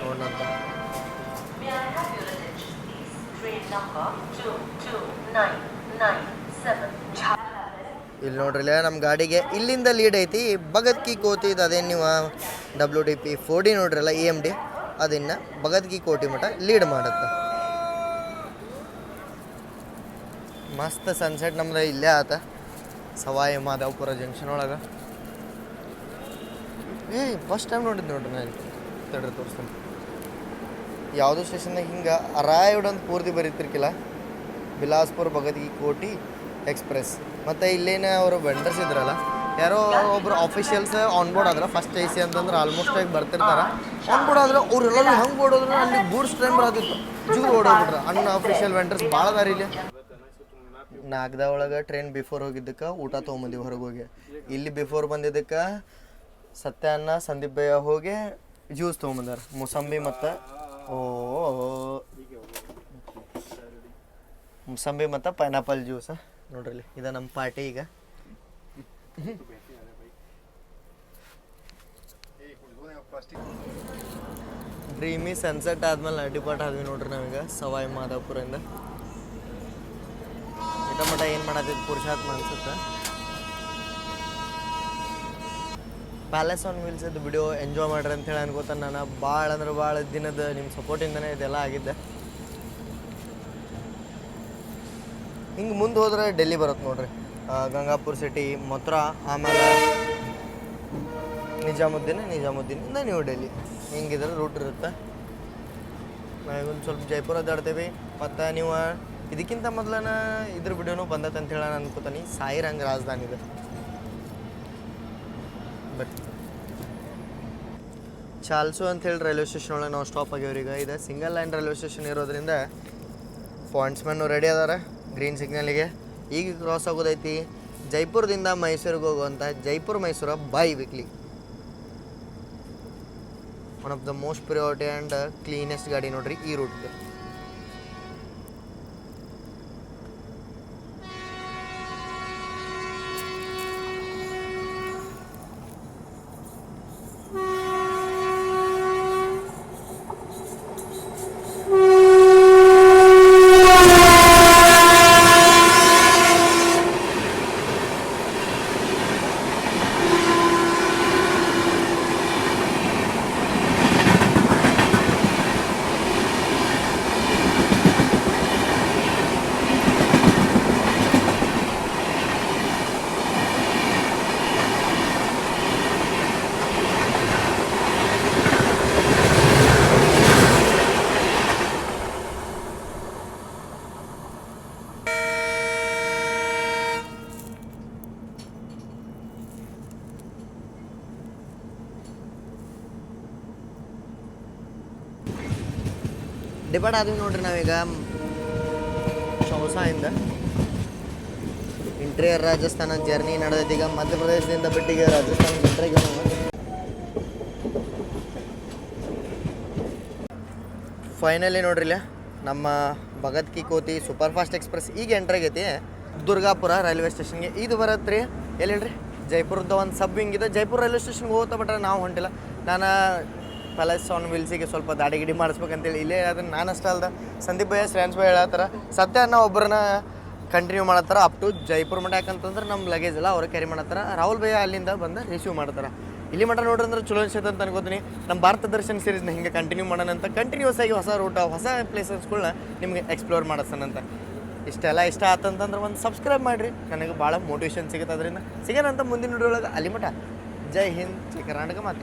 ನೋಡಂತ. ಇಲ್ಲಿ ನೋಡ್ರಿ ನಮ್ಮ ಗಾಡಿಗೆ ಇಲ್ಲಿಂದ ಲೀಡ್ ಐತಿ. ಭಗತ್ಗಿ ಕೋತಿದು ಅದೇನು ನೀವು WDP 4D ನೋಡ್ರಲ್ಲ EMD ಅದನ್ನು ಭಗತ್ಗಿ ಕೋಟಿ ಮಠ ಲೀಡ್ ಮಾಡುತ್ತೆ. ಮಸ್ತ್ ಸನ್ಸೆಟ್ ನಮ್ದು ಇಲ್ಲೇ ಆತ ಸವಾಯಿ ಮಾಧವಪುರ ಜಂಕ್ಷನ್ ಒಳಗೆ. ಫಸ್ಟ್ ಟೈಮ್ ನೋಡಿದ್ದು ನೋಡ್ರಿ ನಾನು. ತಡ್ರಿ ತೋರಿಸ್ತೀನಿ. ಯಾವುದೋ ಸ್ಟೇಷನ್ದಾಗ ಹಿಂಗೆ ಅರೈವ್ಡ್ ಅಂತ ಪೂರ್ತಿ ಬರೀತಿರ್ಕಿಲ್ಲ. ಬಿಲಾಸ್ಪುರ್ ಭಗತ್ಗಿ ಕೋಟಿ ಎಕ್ಸ್ಪ್ರೆಸ್. ಮತ್ತು ಇಲ್ಲೇನ ಅವರು ವೆಂಡರ್ಸ್ ಇದ್ರಲ್ಲ, ಯಾರೋ ಒಬ್ರು ಆಫೀಷಿಯಲ್ಸ್ ಆನ್ ಬೋರ್ಡ್ ಆದ್ರೆ ಫಸ್ಟ್ AC ಅಂತಂದ್ರೆ ಆಲ್ಮೋಸ್ಟ್ ಆಗಿ ಬರ್ತಿರ್ತಾರೆ. ಆನ್ ಬೋರ್ಡ್ ಆದ್ರೆ ಅವ್ರೆಲ್ಲರೂ ಹಂಗೆ ಓಡೋದ್ರೆ ಅಲ್ಲಿ ಗೂಡ್ಸ್ ಟ್ರೈನ್ ಬರೋದಿತ್ತು. ಜೂರು ಓಡೋಗ್ಬಿಟ್ರೆ ಅನ್ಅಫಿಷಿಯಲ್ ವೆಂಡರ್ಸ್ ಭಾಳ ಅದಾರ ಇಲ್ಲಿ. ನಾಗದ ಒಳಗೆ ಟ್ರೈನ್ ಬಿಫೋರ್ ಹೋಗಿದ್ದಕ್ಕೆ ಊಟ ತೊಗೊಂಬಂದಿವಿ ಹೊರಗೆ ಹೋಗಿ. ಇಲ್ಲಿ ಬಿಫೋರ್ ಬಂದಿದ್ದಕ್ಕೆ ಸತ್ಯಾನ್ನ ಸಂದೀಪ್ ಭಯ್ಯ ಹೋಗಿ ಜ್ಯೂಸ್ ತೊಗೊಂಬಂದಾರ. ಮುಸಂಬಿ ಮತ್ತು ಮುಸಂಬಿ ಮತ್ತು ಪೈನಾಪಲ್ ಜ್ಯೂಸ್ ನೋಡ್ರಿ. ಇದು ನಮ್ಮ ಪಾರ್ಟಿ. ಈಗ ಡ್ರೀಮಿ ಸನ್ಸೆಟ್ ಆದ್ಮೇಲೆ ಡಿಪಾರ್ಟ್ ಆದ್ವಿ ನೋಡ್ರಿ ನಾವೀಗ ಸವಾಯಿ ಮಾಧವಪುರದಿಂದ. ಮಠ ಏನು ಮಾಡತ್ತಿದ್ದು ಪುರುಷಾತ್ಮ ಅನ್ಸುತ್ತೆ. ಪ್ಯಾಲೇಸ್ ಆನ್ ವೀಲ್ಸ್ ಇದು ವಿಡಿಯೋ ಎಂಜಾಯ್ ಮಾಡ್ರಿ ಅಂತೇಳಿ ಅನ್ಕೋತ ನಾನು. ಭಾಳ ಅಂದ್ರೆ ಭಾಳ ದಿನದ ನಿಮ್ಮ ಸಪೋರ್ಟಿಂದನೇ ಇದೆಲ್ಲ ಆಗಿದ್ದೆ. ಹಿಂಗೆ ಮುಂದೆ ಹೋದ್ರೆ ಡೆಲ್ಲಿ ಬರುತ್ತೆ ನೋಡ್ರಿ. ಗಂಗಾಪುರ್ ಸಿಟಿ, ಮಥುರಾ, ಆಮೇಲೆ ನಿಜಾಮುದ್ದೀನಿಂದ ನ್ಯೂ ಡೆಲ್ಲಿ. ಹಿಂಗಿದ್ರೆ ರೂಟ್ ಇರುತ್ತೆ. ನಾವೀಗೊಂದು ಸ್ವಲ್ಪ ಜೈಪುರ ಅದಾಡ್ತೇವೆ. ಮತ್ತು ನೀವು ಇದಕ್ಕಿಂತ ಮೊದಲನ ಇದ್ರ ವಿಡಿಯೋನೂ ಬಂದತ್ತೆ ಅಂತ ಹೇಳಿ ನಾನು ಅನ್ಕೋತೀನಿ. ಸಾಯಿರಂಗ್ ರಾಜಧಾನಿ ಇದೆ. ಬಟ್ ಚಾಲ್ಸು ಅಂಥೇಳಿ ರೈಲ್ವೆ ಸ್ಟೇಷನ್ ಒಳಗೆ ನಾವು ಸ್ಟಾಪ್ ಆಗ್ಯಾವ್ರಿ. ಈಗ ಇದು ಸಿಂಗಲ್ ಲೈನ್ ರೈಲ್ವೆ ಸ್ಟೇಷನ್ ಇರೋದ್ರಿಂದ ಪಾಯಿಂಟ್ಸ್ಮನ್ನು ರೆಡಿ ಅದಾರ ಗ್ರೀನ್ ಸಿಗ್ನಲಿಗೆ. ಈಗ ಕ್ರಾಸ್ ಆಗೋದೈತಿ ಜೈಪುರದಿಂದ ಮೈಸೂರಿಗೆ ಹೋಗುವಂಥ ಜೈಪುರ್-ಮೈಸೂರು by weekly. One of the most priority and cleanest ಗಾಡಿ ನೋಡ್ರಿ ಈ ರೂಟ್ಗೆ. ಡಿಪಾರ್ಟ್ ಆದ್ವಿ ನೋಡ್ರಿ ನಾವೀಗ ಚೌಸಾಯಿಂದ. Interior Rajasthan journey ನಡೆದೈತಿ. ಈಗ ಮಧ್ಯಪ್ರದೇಶದಿಂದ ಬಿಟ್ಟಿಗೆ ರಾಜಸ್ಥಾನ ಬಿಟ್ಟರೆ ಫೈನಲಿ ನೋಡ್ರಿಲ್ಲ ನಮ್ಮ ಭಗತ್ಗಿ ಕೋತಿ ಸೂಪರ್ ಫಾಸ್ಟ್ ಎಕ್ಸ್ಪ್ರೆಸ್ ಈಗ ಎಂಟ್ರ್ ಆಗೈತಿ ದುರ್ಗಾಪುರ ರೈಲ್ವೆ ಸ್ಟೇಷನ್ಗೆ. ಇದು ಬರತ್ತೆ ರೀ ಎಲ್ಲಿ ಹೇಳ್ರಿ ಜೈಪುರದ ಒಂದು ಸಬ್ ವಿಂಗ್ ಇದೆ. ಜೈಪುರ ರೈಲ್ವೆ ಸ್ಟೇಷನ್ಗೆ ಹೋಗ್ತಾ ಬಿಟ್ರೆ ನಾವು ಹೊಂಟಿಲ್ಲ. ನಾನು ಪ್ಯಾಲೇಸ್ ಆನ್ ವೀಲ್ಸಿಗೆ ಸ್ವಲ್ಪ ದಾಡಿ ಗಿಡಿ ಮಾಡಿಸ್ಬೇಕಂತೇಳಿ ಇಲ್ಲೇ ಅದನ್ನು ನಾನು ಅಷ್ಟೇ ಅಲ್ದ ಸಂದೀಪ್ ಭಯ್ಯ ಶ್ರೇಯಾಂಶ್ ಭಯ್ಯ ಹೇಳತ್ತಾರ. ಸತ್ಯನ ಒಬ್ಬರನ್ನ ಕಂಟಿನ್ಯೂ ಮಾಡತ್ತಾರ ಅಪ್ ಟು ಜೈಪುರ ಮಠ. ಯಾಕಂತಂದ್ರೆ ನಮ್ಮ ಲಗೇಜ್ ಎಲ್ಲ ಅವ್ರು ಕ್ಯಾರಿ ಮಾಡತ್ತಾರ. ರಾಹುಲ್ ಭಯ್ಯ ಅಲ್ಲಿಂದ ಬಂದು ರಿಸೀವ್ ಮಾಡ್ತಾರೆ. ಇಲ್ಲಿ ಮಠ ನೋಡ್ರಿ ಅಂದ್ರೆ ಚಲೋ ಅನ್ಸೈತೆ ಅಂತ ಅನ್ಕೋತೀನಿ. ನಮ್ಮ ಭಾರತ ದರ್ಶನ್ ಸೀರೀಸ್ನ ಹಿಂಗೆ ಕಂಟಿನ್ಯೂ ಮಾಡೋಣ ಅಂತ ಕಂಟಿನ್ಯೂಸ್ ಆಗಿ ಹೊಸ ರೂಟ ಹೊಸ ಪ್ಲೇಸಸ್ಗಳನ್ನ ನಿಮಗೆ ಎಕ್ಸ್ಪ್ಲೋರ್ ಮಾಡಸನಂತ. ಇಷ್ಟೆಲ್ಲ ಇಷ್ಟ ಆತಂತಂದ್ರೆ ಒಂದು ಸಬ್ಸ್ಕ್ರೈಬ್ ಮಾಡಿರಿ. ನನಗೆ ಭಾಳ ಮೋಟಿವೇಶನ್ ಸಿಗುತ್ತೆ. ಅದರಿಂದ ಸಿಗೋಣಂತ ಮುಂದಿನ ವಿಡಿಯೋ ಒಳಗೆ. ಅಲ್ಲಿ ಮಠ ಜೈ ಹಿಂದ್, ಜೈ ಕರ್ನಾಟಕ ಮಾತು.